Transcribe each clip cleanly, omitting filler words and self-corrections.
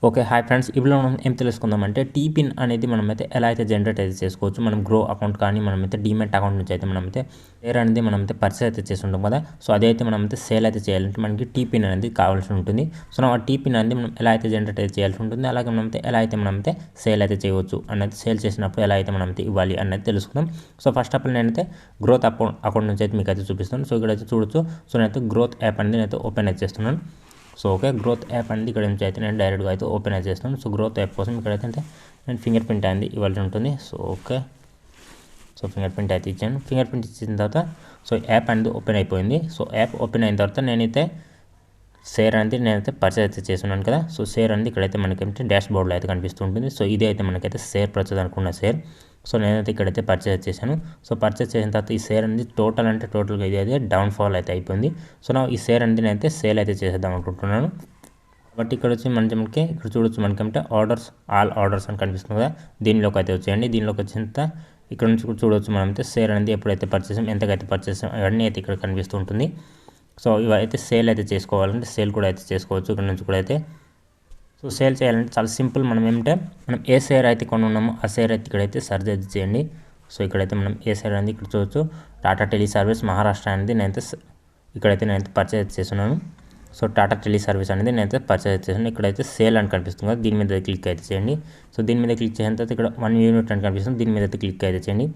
Okay. Hi friends. ఇప్పుడు మనం ఏం తెలుసుకుందామంటే టీపిన్ అనేది మనమైతే ఎలా అయితే జనరేట్ అయితే చేసుకోవచ్చు. మనం గ్రో అకౌంట్ కానీ మనమైతే డీమ్యాట్ అకౌంట్ నుంచి అయితే మనమైతే షేర్ అనేది మనమైతే పర్చేస్ అయితే చేసి ఉంటాం కదా. సో అదైతే మనమైతే సేల్ అయితే చేయాలంటే మనకి టీపిన్ అనేది కావాల్సి ఉంటుంది. సో ఆ టీపిన్ అనేది మనం ఎలా అయితే జనరేట్ అయితే చేయాల్సి ఉంటుంది, అలాగే మనమైతే ఎలా అయితే మనమైతే సేల్ అయితే చేయవచ్చు అనేది, సేల్ చేసినప్పుడు ఎలా అయితే మనమైతే ఇవ్వాలి అనేది తెలుసుకుందాం. సో ఫస్ట్ ఆఫ్ ఆల్ నేనైతే గ్రోత్ అకౌంట్ నుంచి అయితే మీకు అయితే చూపిస్తాను. సో ఇక్కడైతే చూడొచ్చు. సో నేనైతే గ్రోత్ యాప్ అనేది నేనైతే ఓపెన్ అయితే చేస్తున్నాను. సో ఓకే, గ్రోత్ యాప్ అనేది ఇక్కడ నుంచి అయితే నేను డైరెక్ట్గా అయితే ఓపెన్ అయితే చేస్తాను. సో గ్రోత్ యాప్ కోసం ఇక్కడైతే నేను ఫింగర్ ప్రింట్ అనేది ఇవ్వాల్సి ఉంటుంది. So okay, so finger print అయితే ఇచ్చాను. ఫింగర్ ప్రింట్ ఇచ్చిన తర్వాత సో యాప్ అనేది ఓపెన్ అయిపోయింది. సో యాప్ ఓపెన్ అయిన తర్వాత నేనైతే షేర్ అనేది నేనైతే పర్చేస్ అయితే చేస్తున్నాను కదా. సో షేర్ అనేది ఇక్కడైతే మనకైతే డాష్ బోర్డ్లో అయితే కనిపిస్తుంటుంది. సో ఇది అయితే మనకైతే షేర్ పర్చేస్ అనుకున్న షేర్. సో నేనైతే ఇక్కడైతే పర్చేస్ చేశాను. సో పర్చేస్ చేసిన తర్వాత ఈ షేర్ అనేది టోటల్గా ఇది అయితే డౌన్ఫాల్ అయితే అయిపోయింది. సో నా ఈ షేర్ అనేది నేనైతే సేల్ అయితే చేసేద్దాం అనుకుంటున్నాను. బట్ ఇక్కడ వచ్చి మనకి ఇక్కడ చూడొచ్చు, మనకంటే ఆల్ ఆర్డర్స్ అని కనిపిస్తుంది కదా. దీనిలోకి అయితే వచ్చేయండి. దీనిలోకి వచ్చిన తర్వాత ఇక్కడ నుంచి కూడా చూడవచ్చు, మనమైతే షేర్ అనేది ఎప్పుడైతే పర్చేసాం, ఎంతకైతే పర్చేసాం అవన్నీ అయితే ఇక్కడ కనిపిస్తూ ఉంటుంది. సో ఇవైతే సేల్ అయితే చేసుకోవాలంటే సేల్ కూడా అయితే చేసుకోవచ్చు ఇక్కడ నుంచి కూడా అయితే. సో సేల్ చేయాలంటే చాలా సింపుల్. మనం ఏ షేర్ అయితే కొని ఉన్నామో ఆ షేర్ అయితే ఇక్కడైతే సర్చ్ అయితే చేయండి. సో ఇక్కడైతే మనం ఏ షేర్ అనేది ఇక్కడ చూడవచ్చు, టాటా టెలి సర్వీస్ మహారాష్ట్ర అనేది నేనైతే పర్చేజ్ చేస్తున్నాను. సో టాటా టెలి సర్వీస్ అనేది నేనైతే పర్చేజ్ చేశాను. ఇక్కడైతే సేల్ అని కనిపిస్తుంది కదా, దీని మీద క్లిక్ అయితే చేయండి. సో దీని మీద క్లిక్ చేసిన తర్వాత ఇక్కడ 1 యూనిట్ అని కనిపిస్తుంది, దీని మీద అయితే క్లిక్ అయితే చేయండి.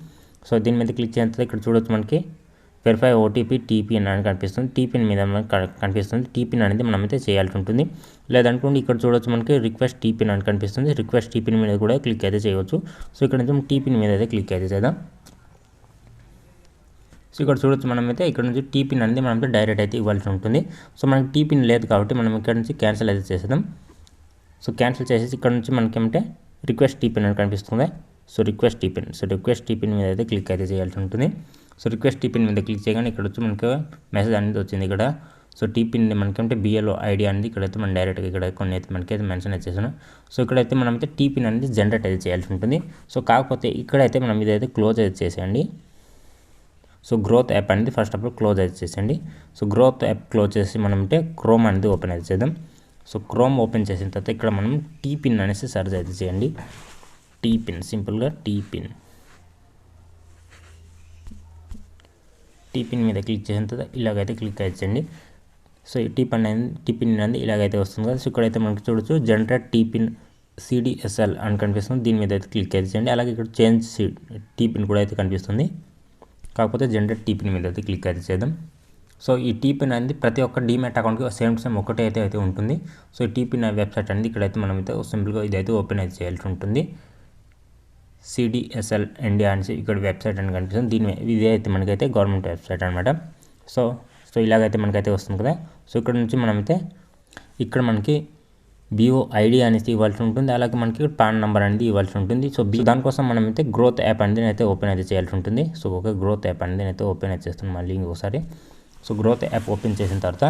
సో దీని మీద క్లిక్ చేసిన తర్వాత ఇక్కడ చూడవచ్చు, మనకి వెరిఫై ఓటీపీ టీపిన్ అని కనిపిస్తుంది. టీపిన్ మీద కనిపిస్తుంది. టీపిన్ అనేది మనమైతే చేయాల్సి ఉంటుంది. లేదనుకోండి ఇక్కడ చూడవచ్చు, మనకి రిక్వెస్ట్ టీపిన్ అని కనిపిస్తుంది. రిక్వెస్ట్ టీపిన్ మీద కూడా క్లిక్ అయితే చేయవచ్చు. సో ఇక్కడ నుంచి టీపిన్ మీద అయితే క్లిక్ అయితే చేద్దాం. సో ఇక్కడ చూడొచ్చు, మనమైతే ఇక్కడ నుంచి టీపిన్ అనేది మనమైతే డైరెక్ట్ అయితే ఇవ్వాల్సి ఉంటుంది. సో మనకి టీపిన్ లేదు కాబట్టి మనం ఇక్కడ నుంచి క్యాన్సిల్ అయితే చేసేద్దాం. సో క్యాన్సిల్ చేసేసి ఇక్కడ నుంచి మనకేమంటే రిక్వెస్ట్ టీపిన్ అని కనిపిస్తుంది. సో రిక్వెస్ట్ టీపిన్ మీద అయితే క్లిక్ అయితే చేయాల్సి ఉంటుంది. సో రిక్వెస్ట్ టీపిన్ మీద క్లిక్ చేయగానే ఇక్కడ వచ్చి మనకి మెసేజ్ అనేది వచ్చింది ఇక్కడ. సో టీపిన్ మనకంటే బిఎల్ఓ ఐడి అనేది ఇక్కడైతే మనం డైరెక్ట్గా ఇక్కడ కొన్ని అయితే మనకైతే మెన్షన్ అయితే చేసాను. సో ఇక్కడైతే మనమైతే టీపిన్ అనేది జనరేట్ అయితే చేయాల్సి ఉంటుంది. సో కాకపోతే ఇక్కడైతే మనం ఇదైతే క్లోజ్ అయితే చేసేయండి. సో గ్రోత్ యాప్ అనేది ఫస్ట్ ఆఫ్ ఆల్ క్లోజ్ అయితే చేసేయండి. సో గ్రోత్ యాప్ క్లోజ్ చేసి మనమంటే క్రోమ్ అనేది ఓపెన్ అయితే చేద్దాం. సో క్రోమ్ ఓపెన్ చేసిన తర్వాత ఇక్కడ మనం టీపిన్ అనేసి సర్చ్ అయితే చేయండి. టీపిన్, సింపుల్గా టీపిన్ మీద క్లిక్ చేసిన తర్వాత ఇలాగైతే క్లిక్ అయితే చేయండి. సో ఈ టీపిన్ అనేది ఇలాగైతే వస్తుంది కదా. సో ఇక్కడైతే మనకి చూడొచ్చు, జనరేట్ టీపిన్ సిడిఎస్ఎల్ అని కనిపిస్తుంది. దీని మీద అయితే క్లిక్ అయితే చేయండి. అలాగే ఇక్కడ చేంజ్ టీపిన్ కూడా అయితే కనిపిస్తుంది. కాకపోతే జనరేట్ టీపిన్ మీద అయితే క్లిక్ అయితే చేద్దాం. సో ఈ టీపిన్ అనేది ప్రతి ఒక్క డీమ్యాట్ అకౌంట్కి సేమ్ ఒకటే అయితే ఉంటుంది. సో ఈ టీపిన్ వెబ్సైట్ అనేది ఇక్కడైతే మనమైతే సింపుల్గా ఇదైతే ఓపెన్ అయితే చేయాల్సి ఉంటుంది. సిడిఎస్ఎల్ ఇండియా అని ఇక్కడ వెబ్సైట్ అని కనిపిస్తుంది. ఇదే అయితే మనకైతే గవర్నమెంట్ వెబ్సైట్ అనమాట. సో ఇలాగైతే మనకైతే వస్తుంది కదా. సో ఇక్కడ నుంచి మనమైతే ఇక్కడ మనకి బిఓ ఐడి అనేది ఇవ్వాల్సి ఉంటుంది. అలాగే మనకి పాన్ నెంబర్ అనేది ఇవ్వాల్సి ఉంటుంది. సో దానికోసం మనమైతే గ్రోత్ యాప్ అనేది అయితే ఓపెన్ అయితే చేయాల్సి ఉంటుంది. సో ఓకే, గ్రోత్ యాప్ అనేది అయితే ఓపెన్ అయితే చేస్తాను మళ్ళీ ఇంకోసారి. సో గ్రోత్ యాప్ ఓపెన్ చేసిన తర్వాత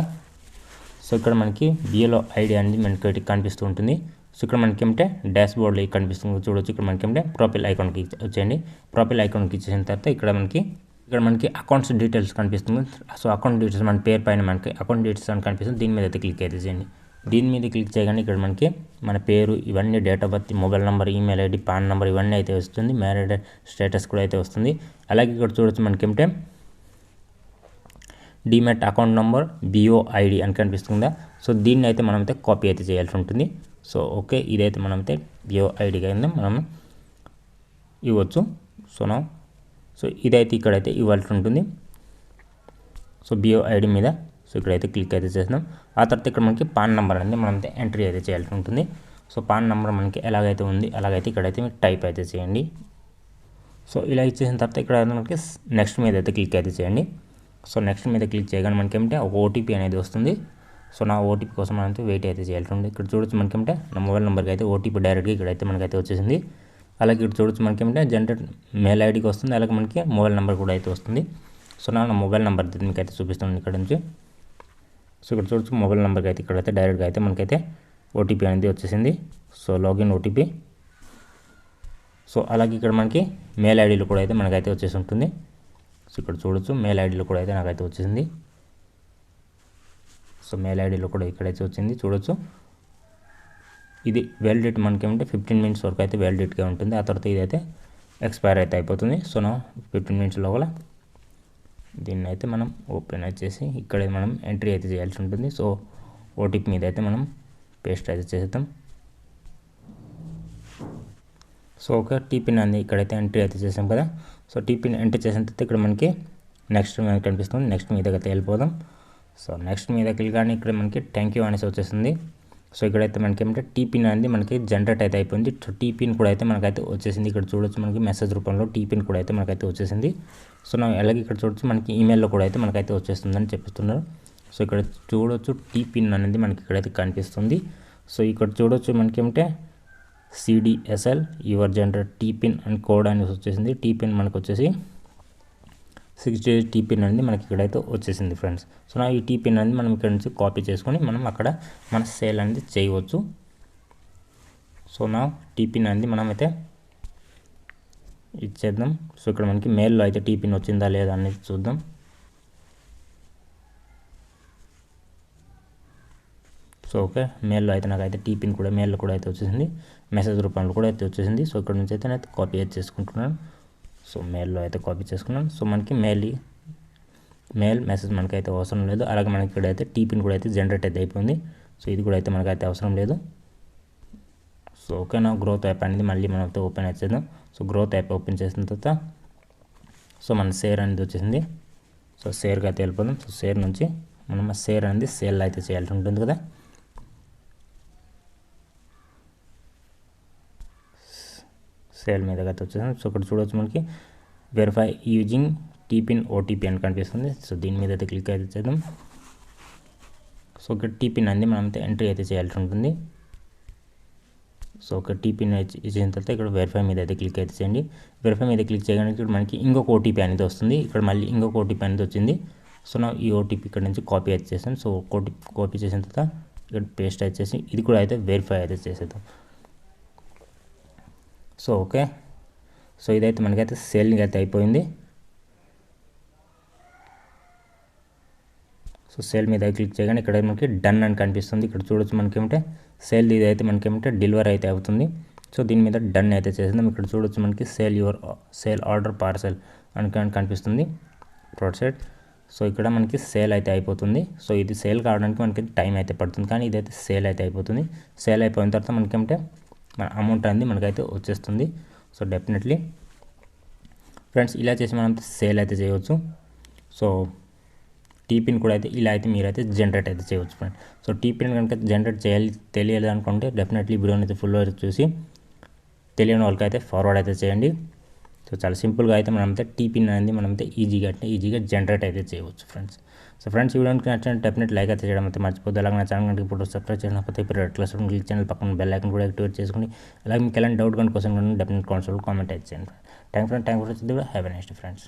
సో ఇక్కడ మనకి బిఎల్ఓ ఐడి అనేది మనకి కనిపిస్తూ ఉంటుంది. సో ఇక్కడ మనకి ఏమంటే డాష్ బోర్డ్లో కనిపిస్తుంది చూడవచ్చు. ఇక్కడ మనకి ఏమంటే ప్రొఫైల్ ఐకాన్కి వచ్చేయండి. ప్రొఫైల్ ఐకాన్కి ఇచ్చేసిన తర్వాత ఇక్కడ మనకి అకౌంట్స్ డీటెయిల్స్ కనిపిస్తుంది. సో అకౌంట్ డీటెయిల్స్ మన పేరు పైన మనకి అకౌంట్ డీటెయిల్స్ అని కనిపిస్తుంది. దీని మీద అయితే క్లిక్ అయితే చేయండి. దీని మీద క్లిక్ చేయగానే ఇక్కడ మనకి మన పేరు, ఇవన్నీ date of birth, mobile number, email ID, pan number ఇవన్నీ అయితే వస్తుంది. మ్యారీడ్ స్టేటస్ కూడా అయితే వస్తుంది. అలాగే ఇక్కడ చూడవచ్చు, మనకి ఏమిటే demat account number BO ID అని కనిపిస్తుందా. సో దీన్ని అయితే మనమైతే కాపీ అయితే చేయాల్సి ఉంటుంది. సో ఓకే, ఇదైతే మనమైతే బిఓ ఐడి కింద మనం ఇవ్వచ్చు. సో ఇదైతే ఇక్కడైతే ఇవ్వాల్సి ఉంటుంది. సో బిఓ ఐడి మీద సో ఇక్కడైతే క్లిక్ అయితే చేస్తున్నాం. ఆ తర్వాత ఇక్కడ మనకి పాన్ నెంబర్ అనేది మనమైతే ఎంట్రీ అయితే చేయాల్సి ఉంటుంది. సో పాన్ నెంబర్ మనకి ఎలాగైతే ఉంది అలాగైతే ఇక్కడైతే మీరు టైప్ అయితే చేయండి. సో ఇలా ఇచ్చేసిన తర్వాత ఇక్కడ మనకి నెక్స్ట్ మీద అయితే క్లిక్ అయితే చేయండి. సో నెక్స్ట్ మీద క్లిక్ చేయగానే మనకి ఏమంటే ఒక ఓటీపీ అనేది వస్తుంది. సో నా ఓటీపీ కోసం మనమైతే వెయిట్ అయితే చేయాల్సి ఉంటుంది. ఇక్కడ చూడొచ్చు, మనకి ఏమంటే నా మొబైల్ నెంబర్కి అయితే ఓటీపీ డైరెక్ట్గా ఇక్కడైతే మనకైతే వచ్చేసింది. అలాగే ఇక్కడ చూడొచ్చు, మనకి ఏమంటే జనరేట్ మెయిల్ ఐడికి వస్తుంది. అలాగే మనకి మొబైల్ నెంబర్ కూడా అయితే వస్తుంది. సో నా మొబైల్ నెంబర్ మీకు అయితే చూపిస్తుంది ఇక్కడ నుంచి. సో ఇక్కడ చూడొచ్చు, మొబైల్ నెంబర్కి అయితే ఇక్కడైతే డైరెక్ట్గా అయితే మనకైతే ఓటీపీ అనేది వచ్చేసింది. So login OTP. సో అలాగే ఇక్కడ మనకి మెయిల్ ఐడీలో కూడా అయితే మనకైతే వచ్చేసి ఉంటుంది. సో ఇక్కడ చూడొచ్చు, మెయిల్ ఐడీలో కూడా అయితే నాకైతే వచ్చేసింది. సో మెయిల్ ఐడీలో కూడా ఇక్కడైతే వచ్చింది చూడొచ్చు. ఇది వ్యాలిడిటీ మనకేమంటే 15 మినిట్స్ వరకు అయితే వ్యాలిడిటీగా ఉంటుంది. ఆ తర్వాత ఇదైతే ఎక్స్పైర్ అయితే అయిపోతుంది. సో నా 15 మినిట్స్ లోపల దీన్ని అయితే మనం ఓపెన్ చేసి ఇక్కడ మనం ఎంట్రీ అయితే చేయాల్సి ఉంటుంది. సో ఓటీపీ మీద అయితే మనం పేస్ట్ అయితే చేద్దాం. సో ఓకే, టీపిన్ అనేది ఇక్కడైతే ఎంట్రీ అయితే చేసాం కదా. సో టీపిన్ ఎంట్రీ చేసిన తర్వాత ఇక్కడ మనకి నెక్స్ట్ మీద కనిపిస్తుంది. నెక్స్ట్ మీదకి అయితే వెళ్ళిపోదాం. సో నెక్స్ట్ మీదకి వెళ్ళగానే ఇక్కడ మనకి థ్యాంక్ యూ అనేసి వచ్చేసింది. సో ఇక్కడైతే మనకి ఏమంటే టీపిన్ అనేది మనకి జనరేట్ అయితే అయిపోయింది. సో టీపిన్ కూడా అయితే మనకైతే వచ్చేసింది. ఇక్కడ చూడొచ్చు మనకి మెసేజ్ రూపంలో టీపిన్ కూడా అయితే మనకైతే వచ్చేసింది. సో నా అలాగే ఇక్కడ చూడొచ్చు మనకి ఈమెయిల్లో కూడా అయితే మనకైతే వచ్చేస్తుందని చెప్తున్నారు. సో ఇక్కడ చూడొచ్చు టీపిన్ అనేది మనకి ఇక్కడైతే కనిపిస్తుంది. సో ఇక్కడ చూడొచ్చు మనకి ఏమంటే CDSL your generate TPIN and code అనేసి వచ్చేసింది. టీపిన్ మనకు వచ్చేసి 6 digit టీపిన్ అనేది మనకి ఇక్కడైతే వచ్చేసింది ఫ్రెండ్స్. సో నా ఈ టీపిన్ అనేది మనం ఇక్కడ నుంచి కాపీ చేసుకొని మనం అక్కడ మన సేల్ అనేది చేయవచ్చు. సో నా టీపిన్ అనేది మనమైతే ఇచ్చేద్దాం. సో ఇక్కడ మనకి మెయిల్లో అయితే టీపిన్ వచ్చిందా లేదా అనేది చూద్దాం. సో ఓకే, మెయిల్లో అయితే నాకైతే టీపిన్ కూడా మెయిల్లో కూడా అయితే వచ్చేసింది. మెసేజ్ రూపంలో కూడా అయితే వచ్చేసింది. సో ఇక్కడ నుంచి అయితే నేను కాపీ అయితే చేసుకుంటున్నాను. సో మెయిల్లో అయితే కాపీ చేసుకున్నాను. సో మనకి మెయిల్ మెసేజ్ మనకైతే అవసరం లేదు. అలాగే మనకి ఇక్కడైతే టీపిన్ కూడా అయితే జనరేట్ అయితే అయిపోయింది. సో ఇది కూడా అయితే మనకైతే అవసరం లేదు. సో ఓకేనా, గ్రోత్ యాప్ అనేది మళ్ళీ మనం అయితే ఓపెన్ చేద్దాం. సో గ్రోత్ యాప్ ఓపెన్ చేసిన తర్వాత సో మన షేర్ అనేది వచ్చేసింది. సో షేర్కి అయితే వెళ్ళిపోదాం. సో షేర్ నుంచి మనం షేర్ అనేది సేల్ అయితే చేయాల్సి ఉంటుంది కదా. సేల్ మీద అయితే వచ్చేసాం. సో ఇక్కడ చూడవచ్చు మనకి వెరిఫై యూజింగ్ టీపిన్ ఓటీపీ అని కనిపిస్తుంది. సో దీని మీద అయితే క్లిక్ అయితే చేద్దాం. సో ఇక్కడ టీపిన్ అనేది మనం అయితే ఎంట్రీ అయితే చేయాల్సి ఉంటుంది. సో ఒక టీపిన్ ఇచ్చిన తర్వాత ఇక్కడ వెరిఫై మీద అయితే క్లిక్ అయితే చేయండి. వెరిఫై మీద క్లిక్ చేయడానికి ఇక్కడ మనకి ఇంకొక ఓటీపీ అనేది వస్తుంది. ఇక్కడ మళ్ళీ ఇంకొక ఓటీపీ అనేది వచ్చింది. సో నా ఈ ఓటీపీ ఇక్కడ నుంచి కాపీ అయితే చేసాను. సో కాపీ చేసిన తర్వాత ఇక్కడ పేస్ట్ అయితే చేసి ఇది కూడా అయితే వెరిఫై అయితే చేసేద్దాం. సో ఓకే, సో ఇదైతే మనకైతే సేలింగ్ అయితే అయిపోయింది. సో సేల్ మీద క్లిక్ చేయగానే ఇక్కడ మనకి డన్ అని కనిపిస్తుంది. ఇక్కడ చూడొచ్చు మనకి ఏమంటే సేల్ ఇది అయితే మనకి ఏమంటే డెలివరీ అయితే అవుతుంది. సో దీని మీద డన్ అయితే చేసిందాం. ఇక్కడ చూడొచ్చు మనకి సేల్ ఆర్డర్ పార్సెల్ అని కనిపిస్తుంది ప్రొసీడ్. సో ఇక్కడ మనకి సేల్ అయితే అయిపోతుంది. సో ఇది సేల్ కావడానికి మనకి టైం అయితే పడుతుంది, కానీ ఇదైతే సేల్ అయితే అయిపోతుంది. సేల్ అయిపోయిన తర్వాత మనకి ఏమంటే మన అమౌంట్ అనేది మనకైతే వచ్చేస్తుంది. సో డెఫినెట్లీ ఫ్రెండ్స్ ఇలా చేసి మనం సేల్ అయితే చేయవచ్చు. సో టీపిన్ కూడా అయితే ఇలా అయితే మీరైతే జనరేట్ అయితే చేయవచ్చు ఫ్రెండ్. సో టీపిన్ కనుక జనరేట్ తెలియాలి అనుకుంటే డెఫినెట్లీ వీడియోని అయితే ఫుల్ చూసి తెలియని వాళ్ళకి అయితే ఫార్వర్డ్ అయితే చేయండి. సో చాలా సింపుల్గా అయితే మనమైతే టీపిన్ అనేది మనమైతే ఈజీగా జనరేట్ అయితే చేయవచ్చు ఫ్రెండ్స్. సో ఫ్రెండ్స్ ఈ వీడియోకి నచ్చిన డెఫినెట్ లైక్ అయితే చేయడం అయితే మర్చిపోద్దు. అలాగే నా ఛానల్ ఇప్పుడు సబ్స్క్రైబ్ చేయకపోతే ఇప్పుడు రెడ్ కలర్ క్లిక్ ఛానల్ పక్కన బెల్ ఐకాన్ కూడా యాక్టివేట్ చేసుకుని అలాగే మీకు ఎలాంటి డౌట్ కానీ కోసం డెఫినెట్ కాన్సల్ కామెంట్ అయితే చేయండి. Thank for have a nice day friends.